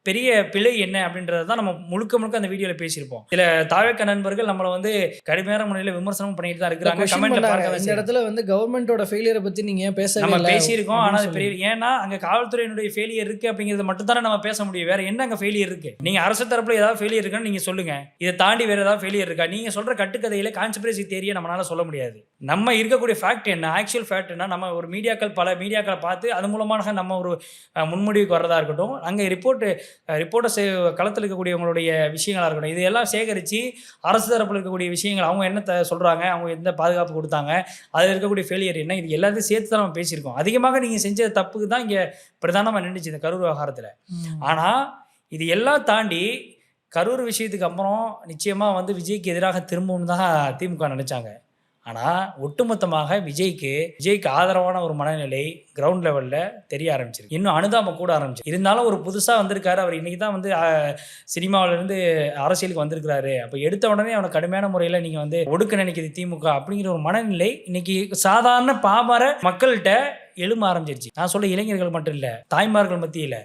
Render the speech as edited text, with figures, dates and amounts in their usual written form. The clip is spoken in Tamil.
பெரிய பிழை என்ன அப்படின்றத தான் நம்ம முழுக்க முழுக்க அந்த வீடியோல பேசியிருப்போம். சில தாவேக்க நண்பர்கள் நம்மள வந்து கடுமையான முறையில விமர்சனம் பண்ணிட்டு தான் இருக்காங்க. கமெண்ட்ல பார்க்க தான் இந்த இடத்துல வந்து கவர்மெண்டோட ஃபெயிலியரை பத்தி நீங்க ஏன் பேசவே நம்ம இல்ல பேசியிருக்கோம். ஆனா அப்படின்னு அது பெரிய சொல்லுங்க. ஏன்னா அங்க காவல்துறையினுடைய ஃபெயிலியர் இருக்கு அப்படிங்கிறத மட்டும் தானே நம்ம பேச முடியும். வேற என்ன அங்க ஃபெயிலியர் இருக்கு? நீங்க அரசு தரப்புல ஏதாவது ஃபெயிலியர் இருக்கான்னு நீங்க சொல்லுங்க. இதை தாண்டி வேற ஏதாவது ஃபெயிலியர் இருக்கா? நீங்க சொல்ற கட்டுக்கதையில கான்ஸ்பிரசி தியரியை நம்மளால சொல்ல முடியாது. நம்ம இருக்கக்கூடிய ஃபேக்ட் என்ன? ஆக்சுவல் ஃபேக்ட் என்ன? நம்ம ஒரு பல மீடியாக்களை பார்த்து அது மூலமாக நம்ம ஒரு முன்முடிவுக்கு வரதா இருக்கட்டும், அங்க ரிப்போர்ட்டர்ஸ் களத்தில் இருக்கக்கூடியவங்களுடைய விஷயங்களா இருக்கட்டும், இதையெல்லாம் சேகரிச்சு அரசு தரப்புல இருக்கக்கூடிய விஷயங்கள் அவங்க என்ன சொல்றாங்க, அவங்க எந்த பாதுகாப்பு கொடுத்தாங்க, அதில் இருக்கக்கூடிய ஃபெயிலியர் என்ன, இது எல்லாத்தையும் சேர்த்து தான் நம்ம பேசியிருக்கோம். அதிகமாக நீங்க செஞ்ச தப்புக்கு தான் இங்க பிரதானமா நின்றுச்சு இந்த கரூர் விவகாரத்துல. ஆனா இது எல்லாம் தாண்டி கரூர் விஷயத்துக்கு அப்புறம் நிச்சயமா வந்து விஜய்க்கு எதிராக திரும்பவும் தான் திமுக நினைச்சாங்க. ஆனா ஒட்டுமொத்தமாக விஜய்க்கு ஆதரவான ஒரு மனநிலை கிரவுண்ட் லெவல்ல தெரிய ஆரம்பிச்சிருக்கு. இன்னும் அனுதாபம் கூட ஆரம்பிச்சு. இருந்தாலும் ஒரு புதுசா வந்திருக்காரு. அவர் இன்னைக்கு தான் வந்து சினிமாவில இருந்து அரசியலுக்கு வந்திருக்கிறாரு. அப்ப எடுத்த உடனே அவனை கடுமையான முறையில நீங்க வந்து ஒடுக்க நினைக்குது திமுக அப்படிங்கிற ஒரு மனநிலை இன்னைக்கு சாதாரண பாமர மக்கள்கிட்ட எழும்ப ஆரம்பிச்சிருச்சு. நான் சொல்ல இளைஞர்கள் மட்டும் இல்ல, தாய்மார்கள் மத்தியில